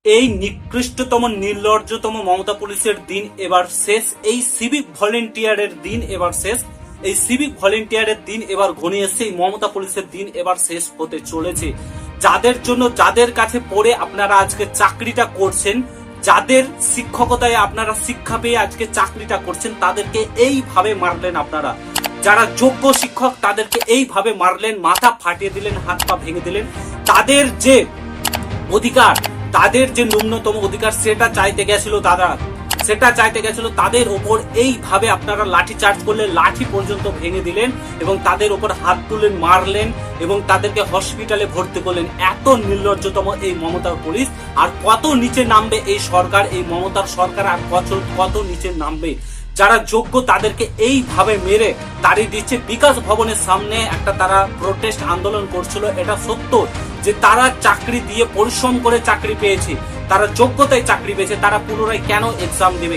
এই নিকৃষ্টতম নির্লজ্জতম মমতা পুলিশের দিন এবার শেষ। এই সিভিক ভলেন্টিয়ারের দিন এবার শেষ। এই সিভিক ভলেন্টিয়ারের দিন এবার ঘনিয়ে এসছে। এই মমতা পুলিশের দিন এবার শেষ হতে চলেছে। যাদের জন্য, যাদের কাছে পড়ে আপনারা আজকে চাকরিটা করছেন, যাদের শিক্ষকতায় আপনারা শিক্ষা পেয়ে আজকে চাকরিটা করছেন, তাদেরকে এইভাবে মারলেন আপনারা। যারা যোগ্য শিক্ষক তাদেরকে এইভাবে মারলেন, মাথা ফাটিয়ে দিলেন, হাত পা ভেঙে দিলেন। তাদের যে অধিকার, তাদের যে ন্যূনতম অধিকার সেটা চাইতে গেছিল তাদের ওপর এইভাবে আপনারা লাঠি চার্জ করলেন, লাঠি পর্যন্ত ভেঙে দিলেন এবং তাদের ওপর হাত তুললেন, মারলেন এবং তাদেরকে হসপিটালে ভর্তি করলেন। এত নির্লজ্জতম এই মমতার পুলিশ। আর কত নিচে নামবে এই সরকার, এই মমতার সরকার আর কত নিচে নামবে। যারা যোগ্য তাদেরকে এইভাবে মেরে তাড়িয়ে দিচ্ছে। বিকাশ ভবনের সামনে একটা তারা প্রোটেস্ট আন্দোলন করছিল, এটা সত্য যে তারা চাকরি দিয়ে পরিশ্রম করে চাকরি পেয়েছে, তারা যোগ্যতায় চাকরি পেয়েছে, তারা পুনরায় কেন এক্সাম দেবে,